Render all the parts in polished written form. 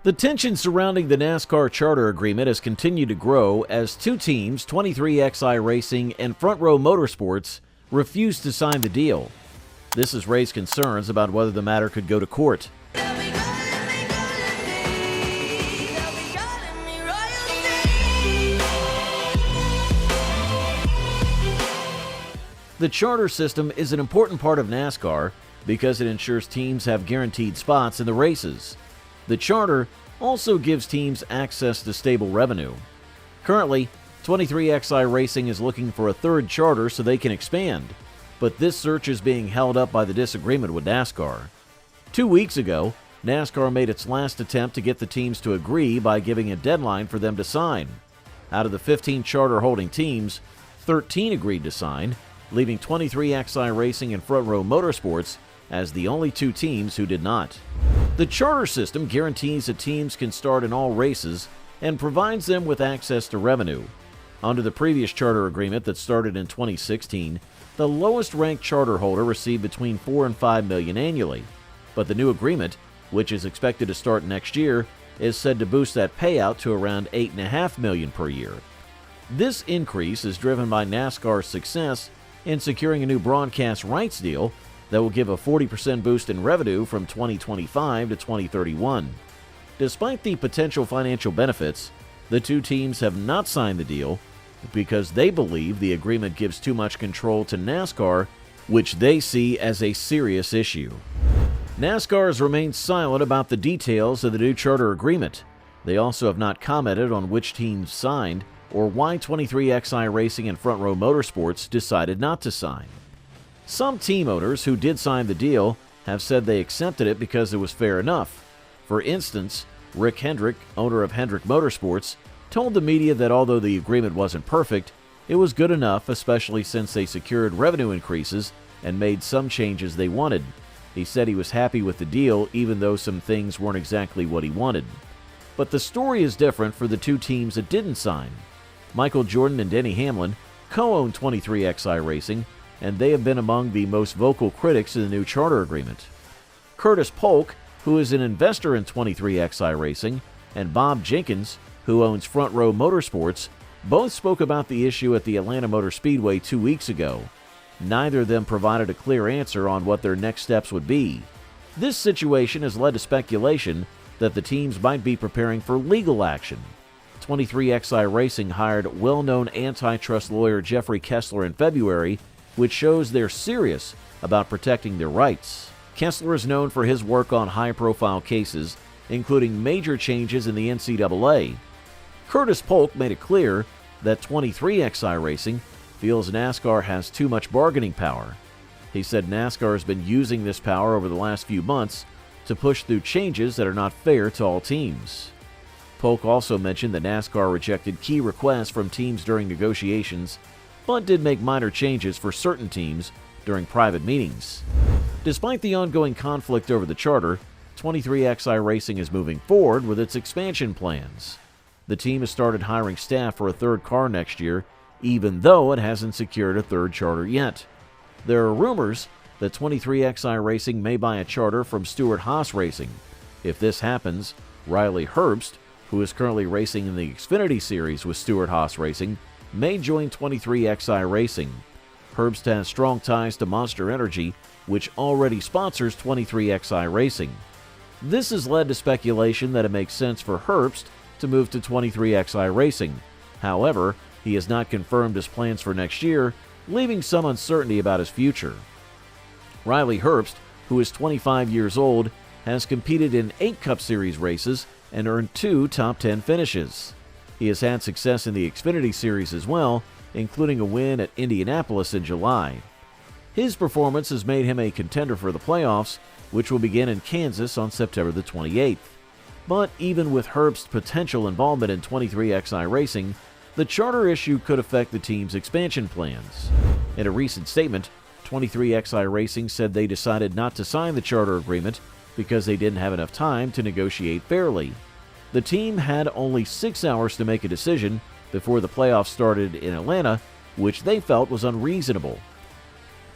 The tension surrounding the NASCAR Charter agreement has continued to grow as two teams, 23XI Racing and Front Row Motorsports, refuse to sign the deal. This has raised concerns about whether the matter could go to court. The charter system is an important part of NASCAR because it ensures teams have guaranteed spots in the races. The charter also gives teams access to stable revenue. Currently, 23XI Racing is looking for a third charter so they can expand, but this search is being held up by the disagreement with NASCAR. 2 weeks ago, NASCAR made its last attempt to get the teams to agree by giving a deadline for them to sign. Out of the 15 charter-holding teams, 13 agreed to sign, leaving 23XI Racing and Front Row Motorsports as the only two teams who did not. The charter system guarantees that teams can start in all races and provides them with access to revenue. Under the previous charter agreement that started in 2016, the lowest-ranked charter holder received between $4 and $5 million annually. But the new agreement, which is expected to start next year, is said to boost that payout to around $8.5 million per year. This increase is driven by NASCAR's success in securing a new broadcast rights deal that will give a 40% boost in revenue from 2025 to 2031. Despite the potential financial benefits, the two teams have not signed the deal because they believe the agreement gives too much control to NASCAR, which they see as a serious issue. NASCAR has remained silent about the details of the new charter agreement. They also have not commented on which teams signed or why 23XI Racing and Front Row Motorsports decided not to sign. Some team owners who did sign the deal have said they accepted it because it was fair enough. For instance, Rick Hendrick, owner of Hendrick Motorsports, told the media that although the agreement wasn't perfect, it was good enough, especially since they secured revenue increases and made some changes they wanted. He said he was happy with the deal even though some things weren't exactly what he wanted. But the story is different for the two teams that didn't sign. Michael Jordan and Denny Hamlin co-own 23XI Racing, and they have been among the most vocal critics of the new charter agreement. Curtis Polk, who is an investor in 23XI Racing, and Bob Jenkins, who owns Front Row Motorsports, both spoke about the issue at the Atlanta Motor Speedway 2 weeks ago. Neither of them provided a clear answer on what their next steps would be. This situation has led to speculation that the teams might be preparing for legal action. 23XI Racing hired well-known antitrust lawyer Jeffrey Kessler in February, which shows they're serious about protecting their rights. Kessler is known for his work on high-profile cases, including major changes in the NCAA. Curtis Polk made it clear that 23XI Racing feels NASCAR has too much bargaining power. He said NASCAR has been using this power over the last few months to push through changes that are not fair to all teams. Polk also mentioned that NASCAR rejected key requests from teams during negotiations, but did make minor changes for certain teams during private meetings. Despite the ongoing conflict over the charter, 23XI Racing is moving forward with its expansion plans. The team has started hiring staff for a third car next year, even though it hasn't secured a third charter yet. There are rumors that 23XI Racing may buy a charter from Stewart-Haas Racing. If this happens, Riley Herbst, who is currently racing in the Xfinity Series with Stewart-Haas Racing, may join 23XI Racing. Herbst has strong ties to Monster Energy, which already sponsors 23XI Racing. This has led to speculation that it makes sense for Herbst to move to 23XI Racing. However, he has not confirmed his plans for next year, leaving some uncertainty about his future. Riley Herbst, who is 25 years old, has competed in 8 Cup Series races and earned 2 top 10 finishes. He has had success in the Xfinity Series as well, including a win at Indianapolis in July. His performance has made him a contender for the playoffs, which will begin in Kansas on September the 28th. But even with Herbst's potential involvement in 23XI Racing, the charter issue could affect the team's expansion plans. In a recent statement, 23XI Racing said they decided not to sign the charter agreement because they didn't have enough time to negotiate fairly. The team had only 6 hours to make a decision before the playoffs started in Atlanta, which they felt was unreasonable.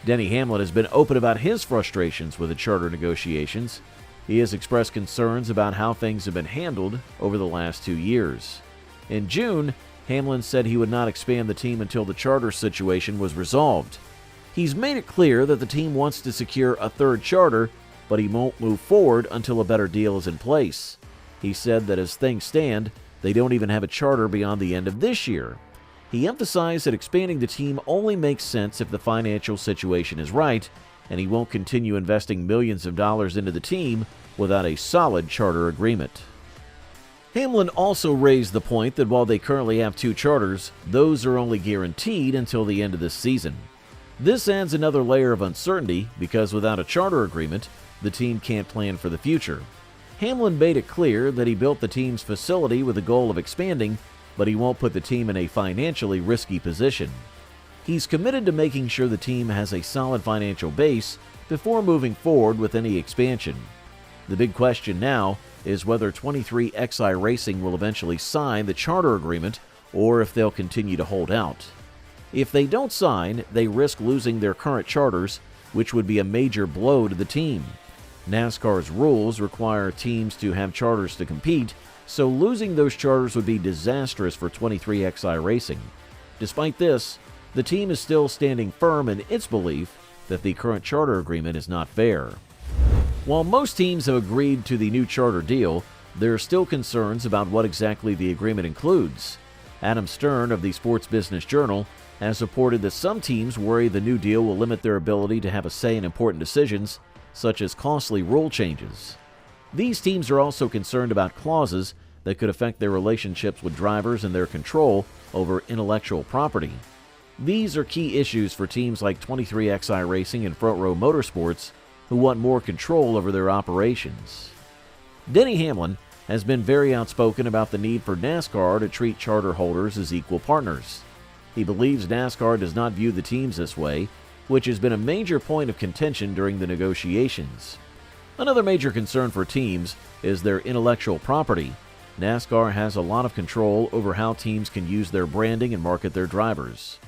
Denny Hamlin has been open about his frustrations with the charter negotiations. He has expressed concerns about how things have been handled over the last 2 years. In June, Hamlin said he would not expand the team until the charter situation was resolved. He's made it clear that the team wants to secure a third charter, but he won't move forward until a better deal is in place. He said that as things stand, they don't even have a charter beyond the end of this year. He emphasized that expanding the team only makes sense if the financial situation is right, and he won't continue investing millions of dollars into the team without a solid charter agreement. Hamlin also raised the point that while they currently have 2 charters, those are only guaranteed until the end of this season. This adds another layer of uncertainty because without a charter agreement, the team can't plan for the future. Hamlin made it clear that he built the team's facility with the goal of expanding, but he won't put the team in a financially risky position. He's committed to making sure the team has a solid financial base before moving forward with any expansion. The big question now is whether 23XI Racing will eventually sign the charter agreement or if they'll continue to hold out. If they don't sign, they risk losing their current charters, which would be a major blow to the team. NASCAR's rules require teams to have charters to compete, so losing those charters would be disastrous for 23XI Racing. Despite this, the team is still standing firm in its belief that the current charter agreement is not fair. While most teams have agreed to the new charter deal, there are still concerns about what exactly the agreement includes. Adam Stern of the Sports Business Journal has reported that some teams worry the new deal will limit their ability to have a say in important decisions, such as costly rule changes. These teams are also concerned about clauses that could affect their relationships with drivers and their control over intellectual property. These are key issues for teams like 23XI Racing and Front Row Motorsports, who want more control over their operations. Denny Hamlin has been very outspoken about the need for NASCAR to treat charter holders as equal partners. He believes NASCAR does not view the teams this way, which has been a major point of contention during the negotiations. Another major concern for teams is their intellectual property. NASCAR has a lot of control over how teams can use their branding and market their drivers.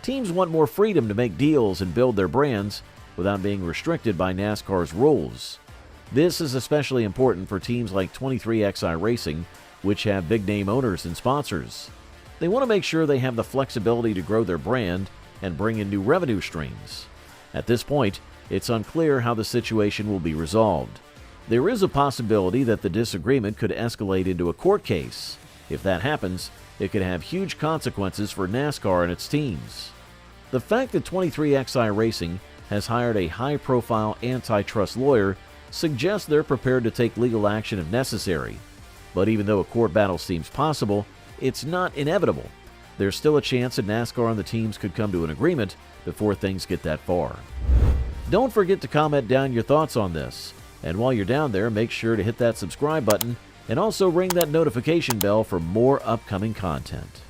Teams want more freedom to make deals and build their brands without being restricted by NASCAR's rules. This is especially important for teams like 23XI Racing, which have big-name owners and sponsors. They want to make sure they have the flexibility to grow their brand and bring in new revenue streams. At this point, it's unclear how the situation will be resolved. There is a possibility that the disagreement could escalate into a court case. If that happens, it could have huge consequences for NASCAR and its teams. The fact that 23XI Racing has hired a high-profile antitrust lawyer suggests they're prepared to take legal action if necessary. But even though a court battle seems possible, it's not inevitable. There's still a chance that NASCAR and the teams could come to an agreement before things get that far. Don't forget to comment down your thoughts on this. And while you're down there, make sure to hit that subscribe button and also ring that notification bell for more upcoming content.